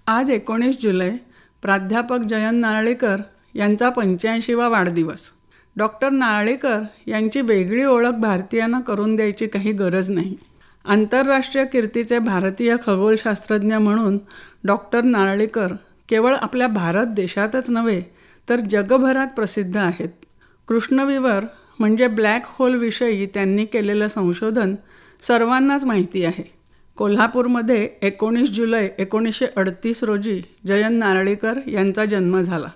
आज 19 जुलै प्राध्यापक जयंत नारळीकर यांचा 85वा वाढदिवस. डॉक्टर नारळीकर यांची वेगळी ओळख भारतीयांना करून द्यायची काही गरज नाही. आंतरराष्ट्रीय कीर्तीचे भारतीय खगोलशास्त्रज्ञ म्हणून डॉक्टर नारळीकर केवळ आपल्या भारत देशातच नव्हे तर जगभरात प्रसिद्ध आहेत. कृष्णविवर म्हणजे ब्लॅक होलविषयी त्यांनी केलेलं संशोधन सर्वांनाच माहिती आहे. कोल्हापूरमध्ये 19 जुलै 1938 रोजी जयंत नारळीकर यांचा जन्म झाला.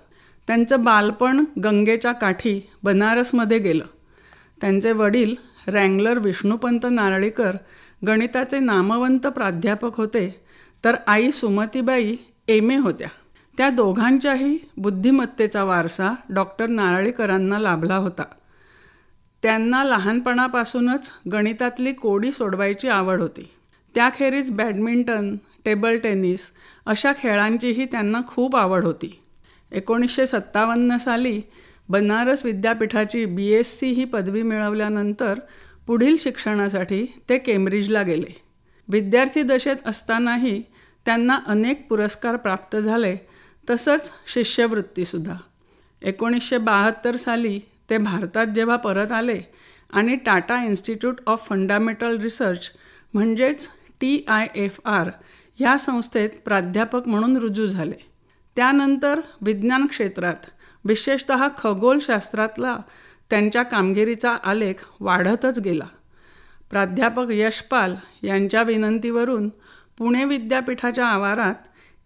त्यांचं बालपण गंगेच्या काठी बनारसमध्ये गेलं. त्यांचे वडील रँगलर विष्णुपंत नारळीकर गणिताचे नामवंत प्राध्यापक होते, तर आई सुमतीबाई एम.ए. होत्या. त्या दोघांच्याही बुद्धिमत्तेचा वारसा डॉक्टर नारळीकरांना लाभला होता. त्यांना लहानपणापासूनच गणितातली कोडी सोडवायची आवड होती. त्याखेरीज बॅडमिंटन, टेबल टेनिस अशा खेळांचीही त्यांना खूप आवड होती. 1957 साली बनारस विद्यापीठाची BSc ही पदवी मिळवल्यानंतर पुढील शिक्षणासाठी ते केम्ब्रिजला गेले. विद्यार्थी दशेत असतानाही त्यांना अनेक पुरस्कार प्राप्त झाले, तसंच शिष्यवृत्तीसुद्धा. 1972 साली ते भारतात जेव्हा परत आले आणि Tata institute of fundamental research म्हणजेच TIFR ह्या संस्थेत प्राध्यापक म्हणून रुजू झाले. त्यानंतर विज्ञान क्षेत्रात विशेषतः खगोलशास्त्रातला त्यांच्या कामगिरीचा आलेख वाढतच गेला. प्राध्यापक यशपाल यांच्या विनंतीवरून पुणे विद्यापीठाच्या आवारात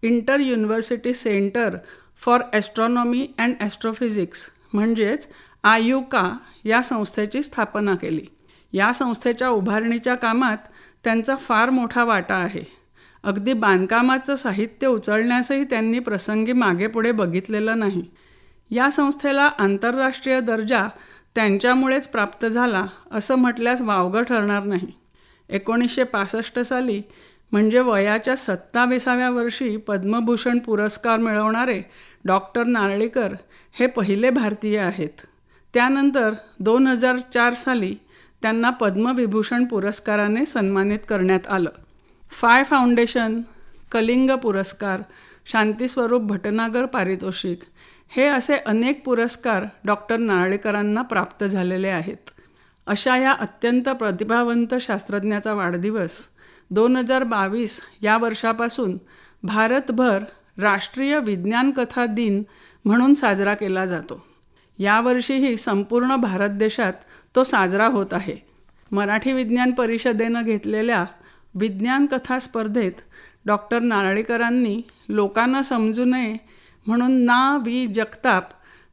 inter university centre for astronomy and astrophysics म्हणजेच IUCAA या संस्थेची स्थापना केली. या संस्थेच्या उभारणीच्या कामात त्यांचा फार मोठा वाटा आहे. अगदी बांधकामाचं साहित्य उचलण्यासही त्यांनी प्रसंगी मागे पुढे बघितलेलं नाही. या संस्थेला आंतरराष्ट्रीय दर्जा त्यांच्यामुळेच प्राप्त झाला असं म्हटल्यास वावगं ठरणार नाही. 1965 साली म्हणजे वयाच्या 27व्या वर्षी पद्मभूषण पुरस्कार मिळवणारे डॉक्टर नारळीकर हे पहिले भारतीय आहेत. त्यानंतर 2004 साली त्यांना पद्मविभूषण पुरस्काराने सन्मानित करण्यात आलं. फाय फाउंडेशन, कलिंग पुरस्कार, शांतीस्वरूप भटनागर पारितोषिक हे असे अनेक पुरस्कार डॉक्टर नारळीकरांना प्राप्त झालेले आहेत. अशा या अत्यंत प्रतिभावंत शास्त्रज्ञाचा वाढदिवस 2022 या वर्षापासून भारतभर राष्ट्रीय विज्ञान कथा दिन म्हणून साजरा केला जातो. यावर्षीही संपूर्ण भारत देशात तो साजरा होत आहे. मराठी विज्ञान परिषदेनं घेतलेल्या विज्ञान कथा स्पर्धेत डॉक्टर नारळीकरांनी लोकांना समजू नये म्हणून ना. वि. जगताप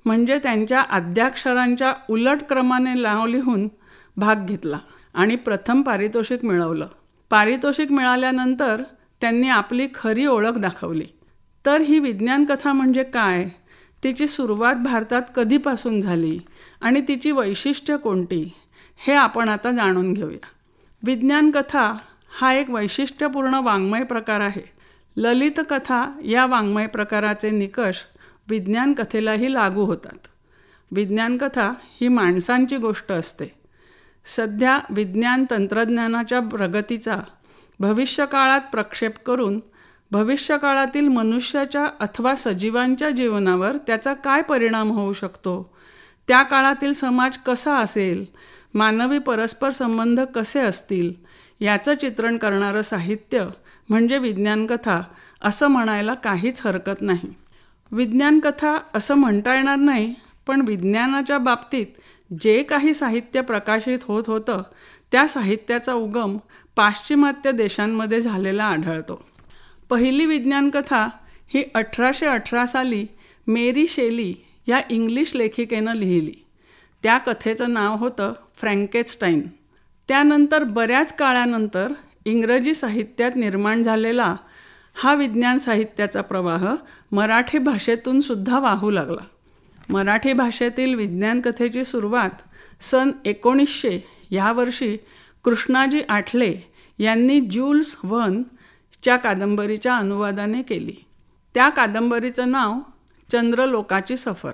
म्हणजे त्यांच्या आद्याक्षरांच्या उलट क्रमाने नाव लिहून भाग घेतला आणि प्रथम पारितोषिक मिळवलं. पारितोषिक मिळाल्यानंतर त्यांनी आपली खरी ओळख दाखवली. तर ही विज्ञान कथा म्हणजे काय, तिची सुरुवात भारतात कधीपासून झाली आणि तिची वैशिष्ट्य कोणती हे आपण आता जाणून घेऊया. विज्ञान कथा हा एक वैशिष्ट्यपूर्ण वाङ्मय प्रकार आहे. ललित कथा या वाङ्मय प्रकाराचे निकष विज्ञान कथेलाही लागू होतात. विज्ञान कथा ही माणसांची गोष्ट असते. सध्या विज्ञान तंत्रज्ञानाच्या प्रगतीचा भविष्यकाळात प्रक्षेप करून भविष्यकाळातील मनुष्याच्या अथवा सजीवांच्या जीवनावर त्याचा काय परिणाम होऊ शकतो, त्या काळातील समाज कसा असेल, मानवी परस्पर संबंध कसे असतील याचं चित्रण करणारं साहित्य म्हणजे विज्ञान कथा असं म्हणायला काहीच हरकत नाही. विज्ञान कथा असं म्हणता येणार नाही, पण विज्ञानाच्या बाबतीत जे काही साहित्य प्रकाशित होत होतं त्या साहित्याचा उगम पाश्चिमात्य देशांमध्ये झालेला आढळतो. पहिली विज्ञान कथा ही 1818 साली मेरी शेली या इंग्लिश लेखिकेनं लिहिली. त्या कथेचं नाव होतं फ्रँकेनस्टाईन. त्यानंतर बऱ्याच काळानंतर इंग्रजी साहित्यात निर्माण झालेला हा विज्ञान साहित्याचा प्रवाह मराठी भाषेतून सुद्धा वाहू लागला. मराठी भाषेतील विज्ञान कथेची सुरुवात सन 1900 या वर्षी कृष्णाजी आठले यांनी ज्यूल्स व्हर्न च्या कादंबरीच्या अनुवादाने केली. त्या कादंबरीचं नाव चंद्रलोकाची सफर.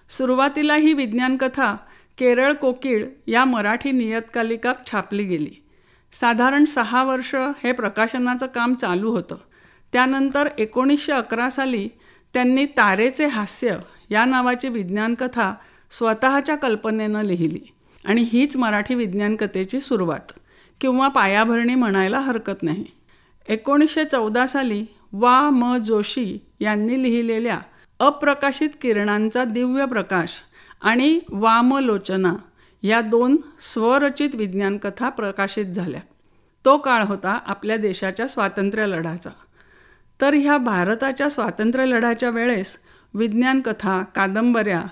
सुरुवातीला ही विज्ञान कथा केरळ कोकिळ या मराठी नियतकालिकात छापली गेली. साधारण 6 वर्ष हे प्रकाशनाचं काम चालू होतं. त्यानंतर 1911 साली त्यांनी तारेचे हास्य या नावाची विज्ञानकथा स्वतःच्या कल्पनेनं लिहिली आणि हीच मराठी विज्ञानकथेची सुरुवात किंवा पायाभरणी म्हणायला हरकत नाही. 1914 साली वा म जोशी यांनी लिहिलेल्या अप्रकाशित किरणांचा दिव्य प्रकाश आणि वामलोचना या 2 स्वरचित विज्ञानकथा प्रकाशित झाल्या. तो काळ होता आपल्या देशाच्या स्वातंत्र्य लढ्याचा. तर ह्या भारताच्या स्वातंत्र्य लढ्याच्या वेळेस विज्ञानकथा कादंबऱ्या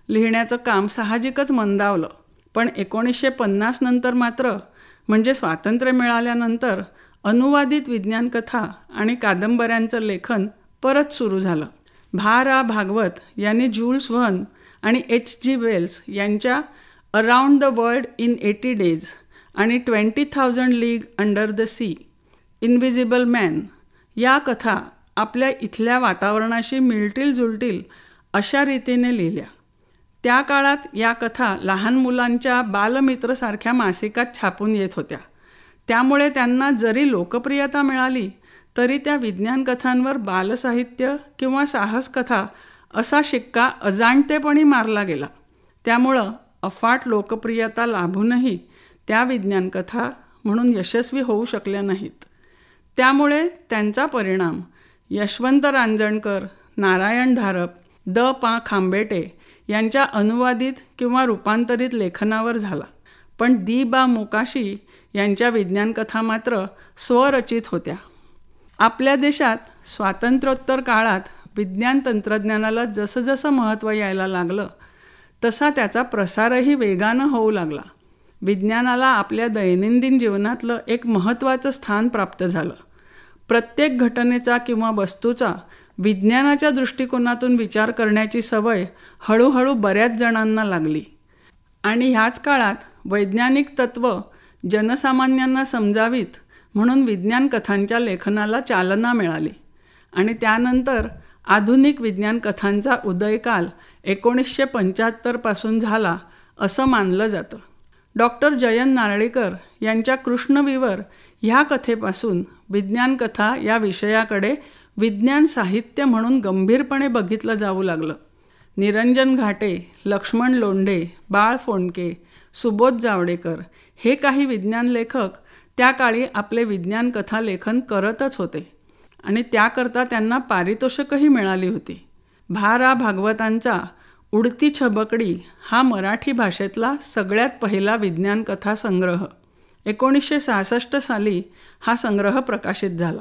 लिहिण्याचं काम साहजिकच मंदावलं. पण 1950 नंतर मात्र म्हणजे स्वातंत्र्य मिळाल्यानंतर अनुवादित विज्ञानकथा आणि कादंबऱ्यांचं लेखन परत सुरू झालं. भा रा भागवत यांनी ज्युल्स व्हर्न आणि H.G. वेल्स यांच्या around the world in 80 days आणि 20,000 league under the sea, invisible man या कथा आपल्या इथल्या वातावरणाशी मिळतील जुळतील अशा रीतीने लिहिल्या. त्या काळात या कथा लहान मुलांच्या बालमित्रसारख्या मासिकात छापून येत होत्या. त्यामुळे त्यांना जरी लोकप्रियता मिळाली तरी त्या विज्ञानकथांवर बालसाहित्य किंवा साहसकथा असा शिक्का अजाणतेपणी मारला गेला. त्यामुळं अफाट लोकप्रियता लाभूनही त्या विज्ञानकथा म्हणून यशस्वी होऊ शकल्या नाहीत. त्यामुळे त्यांचा परिणाम यशवंत रांजणकर, नारायण धारप, द पा खांबेटे यांच्या अनुवादित किंवा रूपांतरित लेखनावर झाला. पण दी बा मोकाशी यांच्या विज्ञानकथा मात्र स्वरचित होत्या. आपल्या देशात स्वातंत्र्योत्तर काळात विज्ञान तंत्रज्ञानाला जसं जसं महत्त्व यायला लागलं तसा त्याचा प्रसारही वेगानं होऊ लागला. विज्ञानाला आपल्या दैनंदिन जीवनातलं एक महत्त्वाचं स्थान प्राप्त झालं. प्रत्येक घटनेचा किंवा वस्तूचा विज्ञानाच्या दृष्टिकोनातून विचार करण्याची सवय हळूहळू बऱ्याच जणांना लागली आणि ह्याच काळात वैज्ञानिक तत्त्व जनसामान्यांना समजावीत म्हणून विज्ञान कथांच्या लेखनाला चालना मिळाली आणि त्यानंतर आधुनिक विज्ञान कथांचा उदयकाल 1975 पासून झाला असं मानलं जातं. डॉक्टर जयंत नारळीकर यांच्या कृष्णविवर ह्या कथेपासून विज्ञान कथा या विषयाकडे विज्ञान साहित्य म्हणून गंभीरपणे बघितलं जाऊ लागलं. निरंजन घाटे, लक्ष्मण लोंढे, बाळ फोंडके, सुबोध जावडेकर हे काही विज्ञान लेखक त्या काळी आपले विज्ञान कथा लेखन करतच होते आणि त्याकरता त्यांना पारितोषिकही मिळाली होती. भा रा भागवतांचा उडती छबकडी हा मराठी भाषेतला सगळ्यात पहिला विज्ञान कथा संग्रह 1966 साली हा संग्रह प्रकाशित झाला.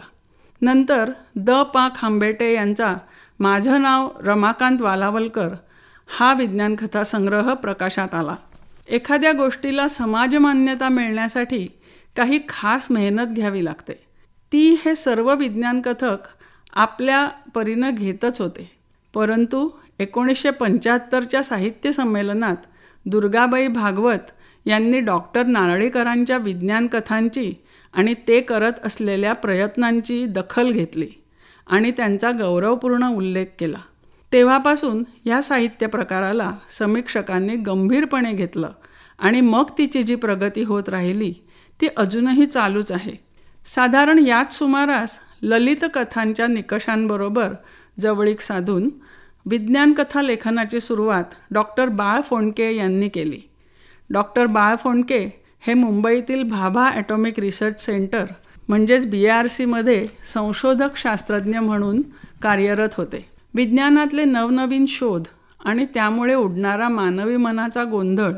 नंतर द पा खांबेटे यांचा माझं नाव रमाकांत वालावलकर हा विज्ञान कथा संग्रह प्रकाशात आला. एखाद्या गोष्टीला समाजमान्यता मिळण्यासाठी काही खास मेहनत घ्यावी लागते. ती हे सर्व विज्ञान कथक आपल्या परीनं घेतच होते. परंतु 1975च्या साहित्य संमेलनात दुर्गाबाई भागवत यांनी डॉक्टर नारळीकरांच्या विज्ञान कथांची आणि ते करत असलेल्या प्रयत्नांची दखल घेतली आणि त्यांचा गौरवपूर्ण उल्लेख केला. तेव्हापासून या साहित्य प्रकाराला समीक्षकांनी गंभीरपणे घेतलं आणि मग तिची जी प्रगती होत राहिली ती अजूनही चालूच आहे. साधारण याच सुमारास ललित कथांच्या निकषांबरोबर जवळीक साधून विज्ञान कथा लेखनाची सुरुवात डॉक्टर बाळ फोंडके यांनी केली. डॉक्टर बाळ फोंडके हे मुंबईतील भाभा ॲटॉमिक रिसर्च सेंटर म्हणजेच BRCमध्ये संशोधक शास्त्रज्ञ म्हणून कार्यरत होते. विज्ञानातले नवनवीन शोध आणि त्यामुळे उडणारा मानवी मनाचा गोंधळ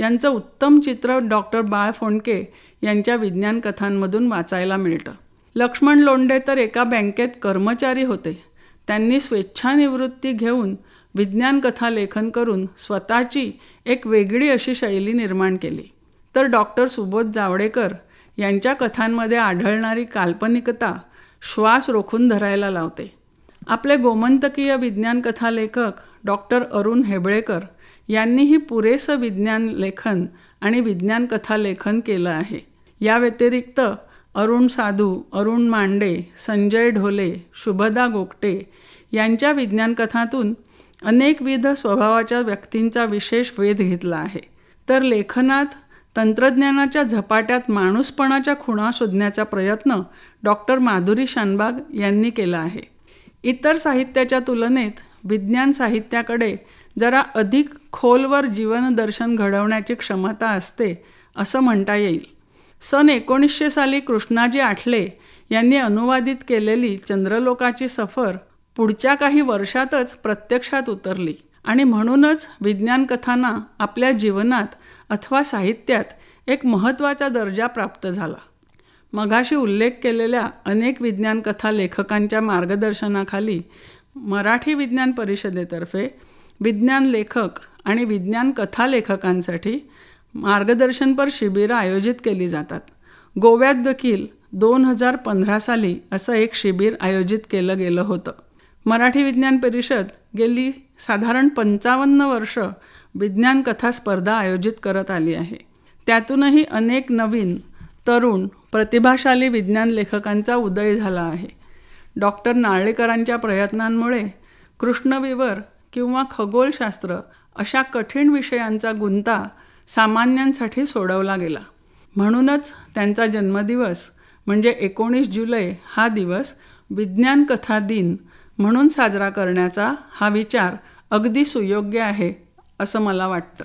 यांचं उत्तम चित्र डॉक्टर बाळ फोंडके यांच्या विज्ञान कथांमधून वाचायला मिळतं. लक्ष्मण लोंढे तर एका बँकेत कर्मचारी होते. त्यांनी स्वेच्छानिवृत्ती घेऊन विज्ञान कथा लेखन करून स्वतःची एक वेगळी अशी शैली निर्माण केली. तर डॉक्टर सुबोध जावडेकर यांच्या कथांमध्ये आढळणारी काल्पनिकता श्वास रोखून धरायला लावते. आपले गोमंतकीय विज्ञान कथा लेखक डॉक्टर अरुण हेबळेकर यांनीही पुरेसं विज्ञान लेखन आणि विज्ञान कथा लेखन केलं आहे. या व्यतिरिक्त अरुण साधू, अरुण मांडे, संजय ढोले, शुभदा गोगटे यांच्या विज्ञान कथांतून अनेकविध स्वभावाच्या व्यक्तींचा विशेष वेध घेतला आहे. तर लेखनात तंत्रज्ञानाच्या झपाट्यात माणूसपणाच्या खुणा शोधण्याचा प्रयत्न डॉक्टर माधुरी शानबाग यांनी केला आहे. इतर साहित्याच्या तुलनेत विज्ञान साहित्याकडे जरा अधिक खोलवर जीवनदर्शन घडवण्याची क्षमता असते असं म्हणता येईल. सन 1900 साली कृष्णाजी आठले यांनी अनुवादित केलेली चंद्रलोकाची सफर पुढच्या काही वर्षातच प्रत्यक्षात उतरली आणि म्हणूनच विज्ञान कथांना आपल्या जीवनात अथवा साहित्यात एक महत्त्वाचा दर्जा प्राप्त झाला. मगाशी उल्लेख केलेल्या अनेक विज्ञान कथा लेखकांच्या मार्गदर्शनाखाली मराठी विज्ञान परिषदेतर्फे विज्ञान लेखक आणि विज्ञान कथा लेखकांसाठी मार्गदर्शनपर शिबिरं आयोजित केली जातात. गोव्यात देखील 2015 साली असं एक शिबिर आयोजित केलं गेलं होतं. मराठी विज्ञान परिषद गेली साधारण 55 वर्ष विज्ञान कथा स्पर्धा आयोजित करत आली आहे. त्यातूनही अनेक नवीन, तरुण, प्रतिभाशाली विज्ञान लेखकांचा उदय झाला आहे. डॉक्टर नारळीकरांच्या प्रयत्नांमुळे कृष्णविवर किंवा खगोलशास्त्र अशा कठीण विषयांचा गुंता सामान्यांसाठी सोडवला गेला. म्हणूनच त्यांचा जन्मदिवस म्हणजे 19 जुलै हा दिवस विज्ञान कथा दिन म्हणून साजरा करण्याचा हा विचार अगदी सुयोग्य आहे असं मला वाटतं.